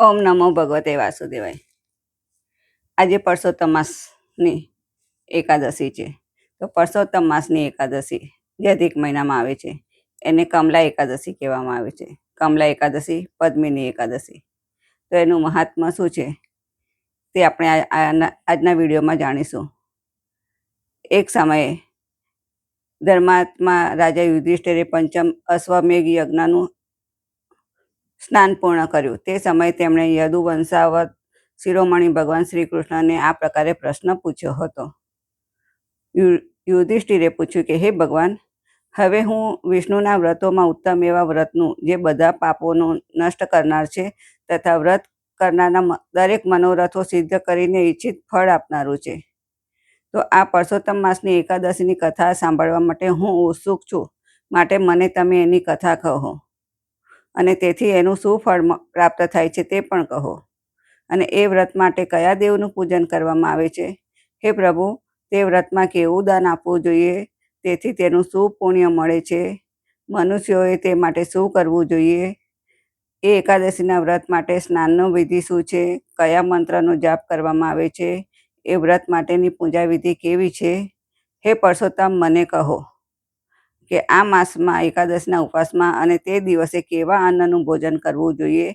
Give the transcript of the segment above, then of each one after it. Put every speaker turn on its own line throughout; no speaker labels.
ઓમ નમો ભગવતે વાસુદેવાય. આજે પરસોત્તમ માસની એકાદશી છે. તો પરસોત્તમ માસની એકાદશી જે અધિક મહિનામાં આવે છે એને કમલા એકાદશી કહેવામાં આવે છે. કમલા એકાદશી, પદ્મિની એકાદશી. તો એનું મહાત્મ્ય શું છે તે આપણે આજના વિડીયોમાં જાણીશું. એક સમયે ધર્માત્મા રાજા યુધિષ્ઠિરે પંચમ અશ્વમેઘ યજ્ઞનું સ્નાન પૂર્ણ કર્યું. તે સમયે તેમણે યદુવંશાવત શિરોમણી ભગવાન શ્રી કૃષ્ણને આ પ્રકારે પ્રશ્ન પૂછ્યો હતો. યુધિષ્ઠિરે પૂછ્યું કે હે ભગવાન, હવે હું વિષ્ણુના વ્રતોમાં ઉત્તમ એવા વ્રતનું, જે બધા પાપોનું નષ્ટ કરનાર છે તથા વ્રત કરનારના દરેક મનોરથો સિદ્ધ કરીને ઈચ્છિત ફળ આપનારું છે. તો આ પરસોત્તમ માસની એકાદશીની કથા સાંભળવા માટે હું ઉત્સુક છું. માટે મને તમે એની કથા કહો અને તેથી એનું શું ફળ પ્રાપ્ત થાય છે તે પણ કહો. અને એ વ્રત માટે કયા દેવનું પૂજન કરવામાં આવે છે? હે પ્રભુ, તે વ્રતમાં કેવું દાન આપવું જોઈએ? તેથી તેનું શું પુણ્ય મળે છે? મનુષ્યોએ તે માટે શું કરવું જોઈએ? એ એકાદશીના વ્રત માટે સ્નાનનો વિધિ શું છે? કયા મંત્રનો જાપ કરવામાં આવે છે? એ વ્રત માટેની પૂજા વિધિ કેવી છે? હે પરસોત્તમ, મને કહો કે આ માસમાં એકાદશીના ઉપવાસમાં અને તે દિવસે કેવા અન્નનું ભોજન કરવું જોઈએ?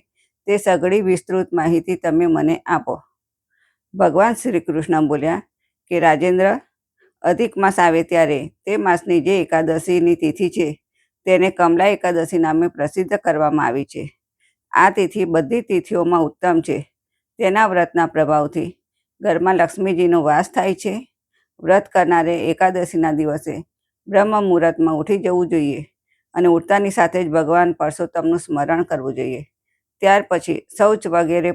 તે સઘળી વિસ્તૃત માહિતી તમે મને આપો. ભગવાન શ્રી કૃષ્ણ બોલ્યા કે રાજેન્દ્ર, અધિક માસ આવે ત્યારે તે માસની જે એકાદશીની તિથિ છે તેને કમલા એકાદશી નામે પ્રસિદ્ધ કરવામાં આવી છે. આ તિથિ બધી તિથિઓમાં ઉત્તમ છે. તેના વ્રતના પ્રભાવથી ઘરમાં લક્ષ્મીજીનો વાસ થાય છે. વ્રત કરનારે એકાદશીના દિવસે બ્રહ્મ મુહૂર્તમાં ઉઠી જવું જોઈએ અને ઉઠતાની સાથે જ ભગવાન પરસોત્તમનું સ્મરણ કરવું જોઈએ. ત્યાર પછી શૌચ વગેરે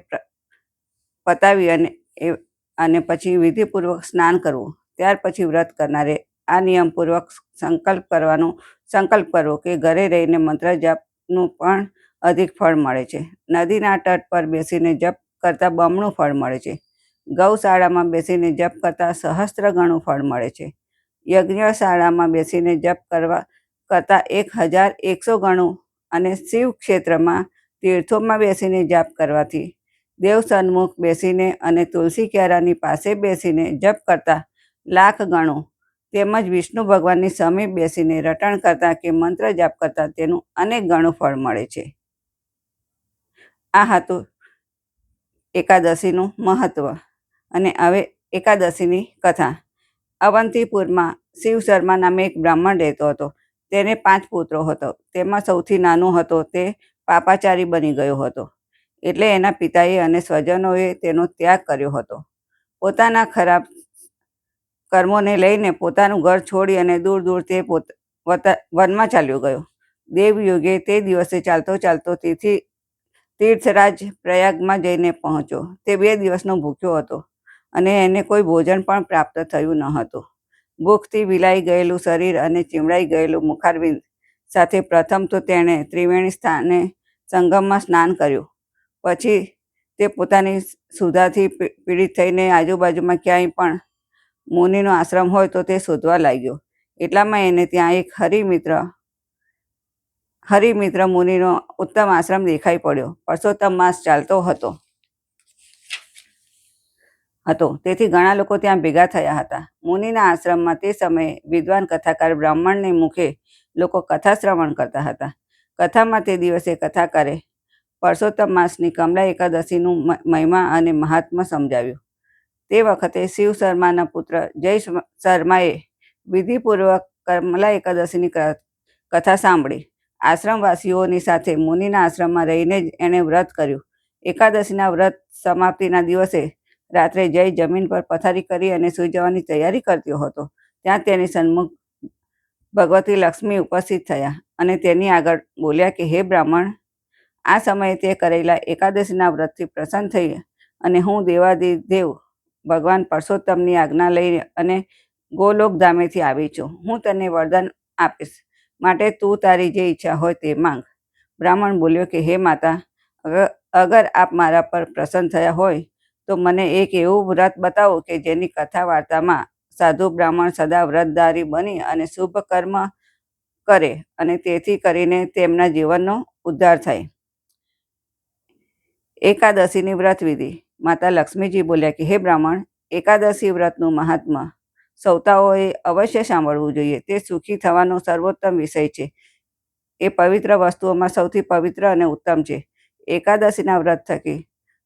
પતાવી અને પછી વિધિપૂર્વક સ્નાન કરવું. ત્યાર પછી વ્રત કરનારે આ નિયમપૂર્વક સંકલ્પ કરવો કે ઘરે રહીને મંત્ર જપનું પણ અધિક ફળ મળે છે. નદીના તટ પર બેસીને જપ કરતાં બમણું ફળ મળે છે. ગૌશાળામાં બેસીને જપ કરતાં સહસ્ત્ર ગણું ફળ મળે છે. યજ્ઞશાળામાં બેસીને જપ કરતાં 1001 ગણું અને શિવ ક્ષેત્રમાં તીર્થોમાં બેસીને જપ કરવાથી દેવ સન્મુખ બેસીને અને તુલસી ક્યારાની પાસે બેસીને જપ કરતાં 1,00,000 ગણું તેમજ વિષ્ણુ ભગવાનની સમીપ બેસીને રટણ કરતાં કે મંત્ર જાપ કરતાં તેનું અનેક ગણું ફળ મળે છે. આ હતું એકાદશીનું મહત્વ. અને હવે એકાદશીની કથા. અવંતીપુરમાં શિવ શર્મા નામે એક બ્રાહ્મણ રહેતો હતો. તેને 5 પુત્રો હતો. તેમાં સૌથી નાનો હતો તે પાપાચારી બની ગયો હતો. એટલે એના પિતાએ અને સ્વજનોએ તેનો ત્યાગ કર્યો હતો. પોતાના ખરાબ કર્મોને લઈને પોતાનું ઘર છોડી અને દૂર દૂર તે વનમાં ચાલ્યો ગયો. દેવયુગે તે દિવસે ચાલતો ચાલતો તીર્થરાજ પ્રયાગમાં જઈને પહોંચ્યો. તે 2 દિવસનો ભૂખ્યો હતો અને એને કોઈ ભોજન પણ પ્રાપ્ત થયું ન હતું. ભૂખથી વિલાઈ ગયેલું શરીર અને ચીમડાઈ ગયેલું મુખારવિંદ સાથે પ્રથમ તો તેણે ત્રિવેણી સ્થાને સંગમમાં સ્નાન કર્યું. પછી તે પોતાની સુધાથી પીડિત થઈને આજુબાજુમાં ક્યાંય પણ મુનિનો આશ્રમ હોય તો તે શોધવા લાગ્યો. એટલામાં એને ત્યાં એક હરિમિત્ર મુનિનો ઉત્તમ આશ્રમ દેખાઈ પડ્યો. પરસોત્તમ માસ ચાલતો હતો. તેથી ઘણા લોકો ત્યાં ભેગા થયા હતા. મુનિના આશ્રમમાં તે સમયે વિદ્વાન કથાકાર બ્રાહ્મણને મુખે લોકો કથા શ્રવણ કરતા હતા. કથામાં તે દિવસે કથાકારે પરસોત્તમ માસની કમલા એકાદશીનું મહિમા અને મહાત્મ્ય સમજાવ્યું. તે વખતે શિવ શર્માના પુત્ર જય શર્માએ વિધિપૂર્વક કમલા એકાદશીની કથા સાંભળી. આશ્રમવાસીઓની સાથે મુનિના આશ્રમમાં રહીને જ એણે વ્રત કર્યું. એકાદશીના વ્રત સમાપ્તિના દિવસે રાત્રે જય જમીન પર પથારી કરી અને સૂઈ જવાની તૈયારી કરતો હતો. ત્યાં તેની સન્મુખ ભગવતી લક્ષ્મી ઉપસ્થિત થયા અને તેની આગળ બોલ્યા કે હે બ્રાહ્મણ, આ સમયે તે કરેલા એકાદશીના વ્રતથી પ્રસન્ન થઈ અને હું દેવાધિદેવ ભગવાન પરસોત્તમની આજ્ઞા લઈ અને ગોલોક ધામેથી આવી છું. હું તને વરદાન આપીશ, માટે તું તારી જે ઈચ્છા હોય તે માંગ. બ્રાહ્મણ બોલ્યો કે હે માતા, અગર આપ મારા પર પ્રસન્ન થયા હોય તો મને એક એવું વ્રત બતાવો કે જેની કથા વાર્તામાં સાધુ બ્રાહ્મણ સદા વ્રતધારી બની અને શુભ કર્મ કરે અને તેથી કરીને તેમના જીવનનો ઉદ્ધાર થાય. એકાદશીની વ્રતવિધિ. માતા લક્ષ્મીજી બોલ્યા કે હે બ્રાહ્મણ, એકાદશી વ્રતનું મહાત્મ્ય સૌતાઓએ અવશ્ય સાંભળવું જોઈએ. તે સુખી થવાનો સર્વોત્તમ વિષય છે. એ પવિત્ર વસ્તુઓમાં સૌથી પવિત્ર અને ઉત્તમ છે. એકાદશીના વ્રત થકી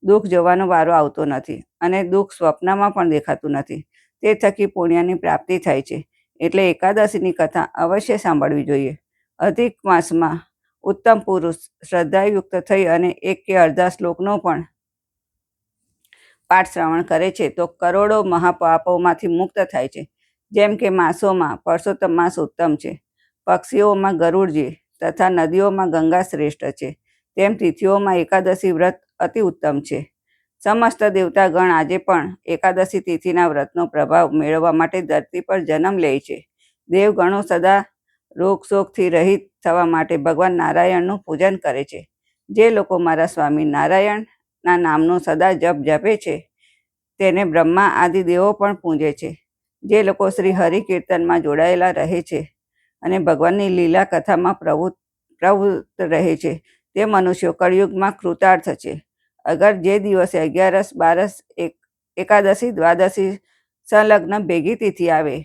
દુઃખ જોવાનો વારો આવતો નથી અને દુઃખ સ્વપ્નમાં પણ દેખાતું નથી. તે થકી પુણ્યની પ્રાપ્તિ થાય છે. એટલે એકાદશીની કથા અવશ્ય સાંભળવી જોઈએ. અધિક માસમાં ઉત્તમ પુરુષ શ્રદ્ધાયુક્ત થઈ અને એક કે અડધા શ્લોકનો પણ પાઠ શ્રવણ કરે છે તો કરોડો મહાપાપોમાંથી મુક્ત થાય છે. જેમ કે માસોમાં પરસોત્તમ માસ ઉત્તમ છે, પક્ષીઓમાં ગરુડજી તથા નદીઓમાં ગંગા શ્રેષ્ઠ છે, તેમ તિથિઓમાં એકાદશી વ્રત અતિ ઉત્તમ છે. સમસ્ત દેવતાગણ આજે પણ એકાદશી તિથિના વ્રતનો પ્રભાવ મેળવવા માટે ધરતી પર જન્મ લે છે. દેવગણો સદા રોગ શોકથી રહિત થવા માટે ભગવાન નારાયણનું પૂજન કરે છે. જે લોકો મારા સ્વામી નારાયણના નામનો સદા જપ જપે છે તેને બ્રહ્મા આદિ દેવો પણ પૂજે છે. જે લોકો શ્રી હરિ કીર્તનમાં જોડાયેલા રહે છે અને ભગવાનની લીલા કથામાં પ્રવૃત્ત રહે છે તે મનુષ્યો કળિયુગમાં કૃતાર્થ છે. અગર જે દિવસે 11, 12, એકાદશી, દ્વાદશી સંલગ્ન ભેગી તિથિ આવે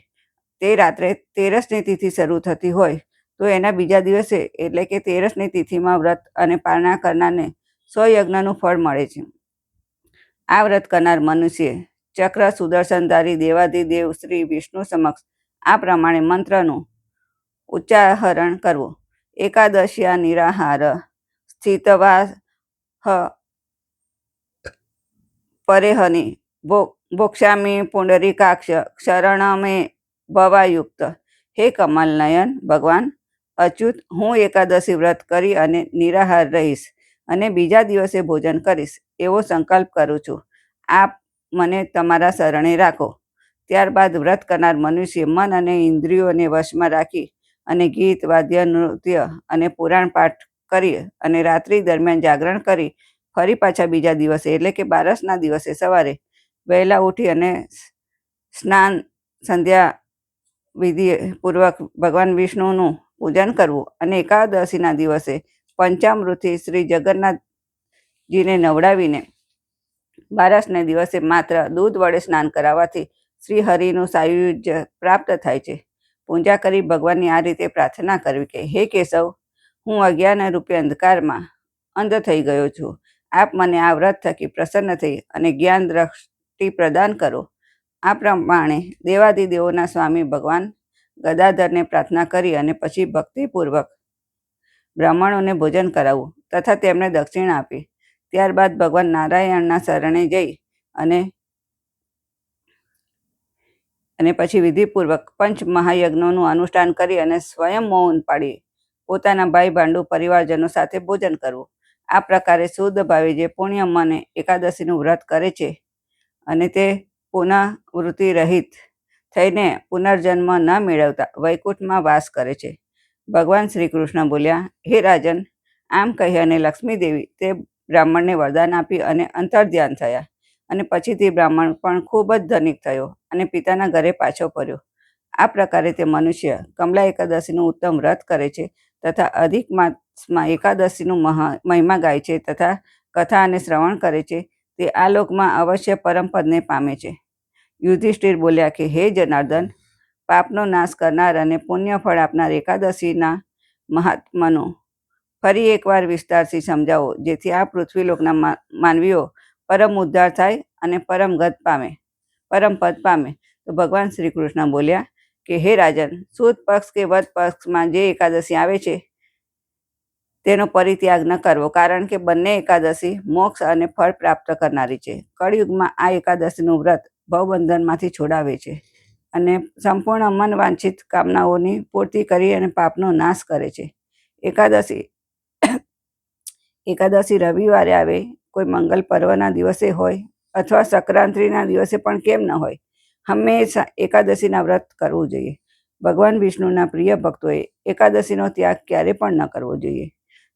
તે રાત્રે 13ની તિથિ શરૂ થતી હોય તો એના બીજા દિવસે એટલે કે 13ની તિથિમાં વ્રત અને પારણા કરનારને 100 યજ્ઞનું ફળ મળે છે. આ વ્રત કરનાર મનુષ્ય ચક્ર સુદર્શનધારી દેવાધિદેવ શ્રી વિષ્ણુ સમક્ષ આ પ્રમાણે મંત્રનું ઉચ્ચારણ કરવું. એકાદશ્યા નિરાહાર સ્થિતવા પરેહની ભોક્ષામી પુંડરીકાક્ષ શરણમે ભવાયુક્ત. હે કમલ નયન ભગવાન અચ્યુત, હું એકાદશી વ્રત કરી અને નિરાહાર રહીશ અને બીજા દિવસે ભોજન કરીશ એવો સંકલ્પ કરું છું. આપ મને તમારા શરણે રાખો. ત્યારબાદ વ્રત કરનાર મનુષ્ય મન અને ઇન્દ્રિયોને વશમાં રાખી અને ગીત, વાદ્ય, નૃત્ય અને પુરાણ પાઠ કરી અને રાત્રિ દરમિયાન જાગરણ કરી ફરી પાછા બીજા દિવસે એટલે કે 12ના દિવસે સવારે વહેલા ઉઠી અને સ્નાન સંધ્યા વિધિ પૂર્વક ભગવાન વિષ્ણુનું પૂજન કરવું અને એકાદશીના દિવસે પંચામૃતથી શ્રી જગન્નાથજીને નવડાવીને 12ને દિવસે માત્ર દૂધ વડે સ્નાન કરાવવાથી શ્રી હરિનું સાયુજ્ય પ્રાપ્ત થાય છે. પૂજા કરી ભગવાનની આ રીતે પ્રાર્થના કરવી કે હે કેશવ, હું અજ્ઞાન રૂપી અંધકારમાં અંધ થઈ ગયો છું. આપ મને આ વ્રત થકી પ્રસન્ન થઈ અને જ્ઞાન દ્રષ્ટિ પ્રદાન કરો. આ પ્રમાણે દેવાધિદેવોના સ્વામી ભગવાન ગદાધરને પ્રાર્થના કરી અને પછી ભક્તિપૂર્વક બ્રાહ્મણોને ભોજન કરાવવું તથા તેમને દક્ષિણા આપી. ત્યારબાદ ભગવાન નારાયણના શરણે જઈ અને પછી વિધિપૂર્વક પંચ મહાયજ્ઞોનું અનુષ્ઠાન કરી અને સ્વયં મૌન પાડી પોતાના ભાઈ ભાંડુ પરિવારજનો સાથે ભોજન કરવું. આ પ્રકારે શુદ્ધ ભાવે જે પુણ્ય મને એકાદશીનું વ્રત કરે છે અને તે પુનઃવૃત્તિ રહિત થઈને પુનર્જન્મ ન મેળવતા વૈકુંઠમાં વાસ કરે છે. ભગવાન શ્રી કૃષ્ણ બોલ્યા, હે રાજન, આમ કહી અને લક્ષ્મીદેવી તે બ્રાહ્મણને વરદાન આપી અને અંતર્ધ્યાન થયા અને પછી તે બ્રાહ્મણ પણ ખૂબ જ ધનિક થયો અને પિતાના ઘરે પાછો ફર્યો. આ પ્રકારે તે મનુષ્ય કમલા એકાદશીનું ઉત્તમ વ્રત કરે છે તથા અધિક માસમાં એકાદશીનું મહિમા ગાય છે તથા કથા અને શ્રવણ કરે છે. તે આ લોકમાં અવશ્ય પરમપદને પામે છે. યુધિષ્ઠિર બોલ્યા કે હે જનાર્દન, પાપનો નાશ કરનાર અને પુણ્ય ફળ આપનાર એકાદશીના મહાત્માનું ફરી એકવાર વિસ્તારથી સમજાવો, જેથી આ પૃથ્વીલોકના માનવીઓ પરમ ઉદ્ધાર થાય અને પરમ પદ પામે. તો ભગવાન શ્રી કૃષ્ણ બોલ્યા કે હે રાજન, સુદ પક્ષ કે વદ પક્ષમાં જે એકાદશી આવે છે તેનો પરિત્યાગ ન કરવો, કારણ કે બંને એકાદશી મોક્ષ અને ફળ પ્રાપ્ત કરનારી છે. કળિયુગમાં આ એકાદશીનું વ્રત ભવબંધનમાંથી છોડાવે છે અને સંપૂર્ણ મન વાંછિત કામનાઓની પૂર્તિ કરી અને પાપનો નાશ કરે છે. એકાદશી રવિવારે આવે, કોઈ મંગલ પર્વના દિવસે હોય અથવા સંક્રાંતિના દિવસે પણ કેમ ન હોય, હંમેશા એકાદશીના વ્રત કરવું જોઈએ. ભગવાન વિષ્ણુના પ્રિય ભક્તોએ એકાદશીનો ત્યાગ ક્યારે પણ ન કરવો જોઈએ.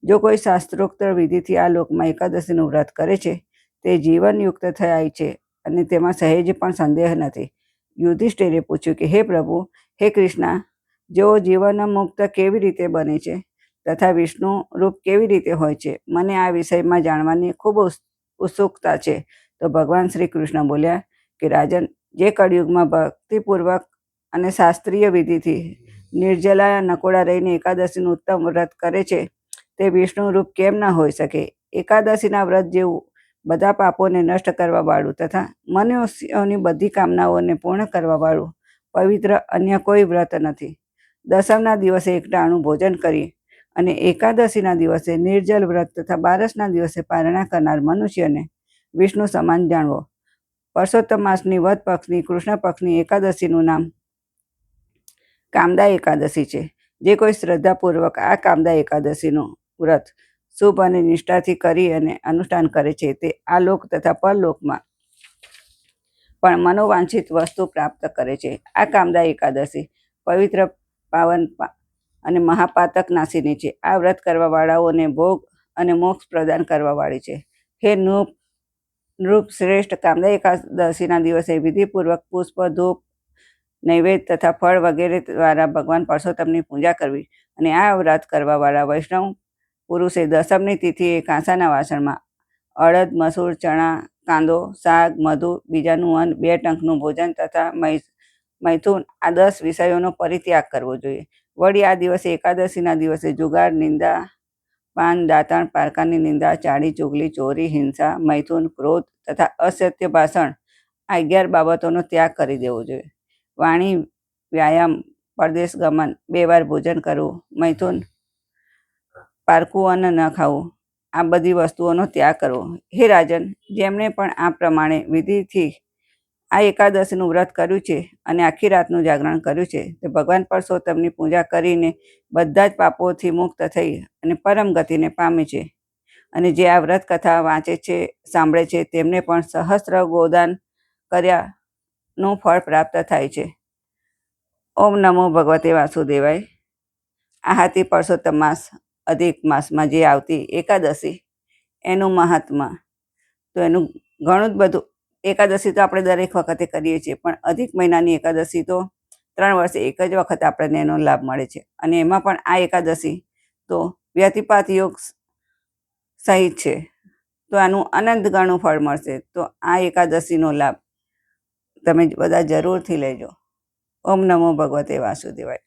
જો કોઈ શાસ્ત્રોક્ત વિધિથી આ લોકમાં એકાદશીનું વ્રત કરે છે તે જીવનયુક્ત થાય છે અને તેમાં સહેજ પણ સંદેહ નથી. યુધિષ્ઠિરે પૂછ્યું કે હે પ્રભુ, હે કૃષ્ણ, જેઓ જીવન મુક્ત કેવી રીતે બને છે તથા વિષ્ણુ રૂપ કેવી રીતે હોય છે? મને આ વિષયમાં જાણવાની ખૂબ ઉત્સુકતા છે. તો ભગવાન શ્રી કૃષ્ણ બોલ્યા કે રાજન, જે કળિયુગમાં ભક્તિપૂર્વક અને શાસ્ત્રીય વિધિથી નિર્જલા નકોડા રહીને એકાદશીનું ઉત્તમ વ્રત કરે છે તે વિષ્ણુ રૂપ કેમ ન હોઈ શકે? એકાદશીના વ્રત જેવું બધા પાપોને નષ્ટ કરવાવાળું તથા મનુષ્યોની બધી કામનાઓને પૂર્ણ કરવાવાળું પવિત્ર અન્ય કોઈ વ્રત નથી. દસમના દિવસે એકટાણું ભોજન કરી અને એકાદશીના દિવસે નિર્જલ વ્રત તથા બારસના દિવસે પારણા કરનાર મનુષ્યને વિષ્ણુ સમાન જાણવો. પરસોત્તમ માસની વદ પક્ષની કૃષ્ણ પક્ષની એકાદશીનું નામ કામદા એકાદશી છે. જે કોઈ શ્રદ્ધાપૂર્વક આ કામદા એકાદશીનું વ્રત શુભ અને નિષ્ઠાથી કરી અને અનુષ્ઠાન કરે છે તે આ લોક તથા પરલોકમાં પણ મનોવાંછિત વસ્તુ પ્રાપ્ત કરે છે. આ કામદા એકાદશી પવિત્ર, પાવન અને મહાપાતક નાશીની છે. આ વ્રત કરવાવાળાઓને ભોગ અને મોક્ષ પ્રદાન કરવાવાળી છે. હે નૃપ શ્રેષ્ઠ, કામદા એકાદશીના દિવસે વિધિપૂર્વક પુષ્પ, ધૂપ, નૈવેદ્ય તથા ફળ વગેરે દ્વારા ભગવાન પરસોત્તમની પૂજા કરવી અને આ વ્રત કરવાવાળા વૈષ્ણવ પુરુષે દસમની તિથિએ કાંસાના વાસણમાં અડદ, મસૂર, ચણા, કાંદો, શાક, મધુ, બીજાનું અન્ન, 2 ટંકનું ભોજન તથા મૈથુન આ 10 વિષયોનો પરિત્યાગ કરવો જોઈએ. વળી આ દિવસે એકાદશીના દિવસે જુગાર, નિંદા, પાન, દાતણ, પારકાની નિંદા, ચાડી, ચુગલી, ચોરી, હિંસા, મૈથુન, ક્રોધ તથા અસત્ય ભાષણ આ 11 બાબતોનો ત્યાગ કરી દેવો જોઈએ. વાણી, વ્યાયામ, પરદેશ ગમન, 2 વાર ભોજન કરવું, મૈથુન, પારકું અન્ન ન ખાવું, આ બધી વસ્તુઓનો ત્યાગ કરવો. હે રાજન, જેમણે પણ આ પ્રમાણે વિધિથી આ એકાદશીનું વ્રત કર્યું છે અને આખી રાતનું જાગરણ કર્યું છે તે ભગવાન પરસોત્તમની પૂજા કરીને બધા જ પાપોથી મુક્ત થઈ અને પરમ ગતિને પામે છે. અને જે આ વ્રત કથા વાંચે છે, સાંભળે છે તેમને પણ સહસ્ત્ર ગોદાન કર્યાનું ફળ પ્રાપ્ત થાય છે. ઓમ નમો ભગવતે વાસુદેવાય. આ હતી પરસોત્તમ માસ અધિક માસમાં જે આવતી એકાદશી, એનું મહાત્મા. તો એનું ઘણું જ બધું, એકાદશી તો આપણે દરેક વખતે કરીએ છીએ, પણ અધિક મહિનાની એકાદશી તો 3 વર્ષે એક જ વખત આપણને એનો લાભ મળે છે. અને એમાં પણ આ એકાદશી તો વ્યતિપાત યોગ સહિત છે, તો આનું અનંત ગણું ફળ મળશે. તો આ એકાદશીનો લાભ તમે બધા જરૂરથી લેજો. ઓમ નમો ભગવતે વાસુદેવાય.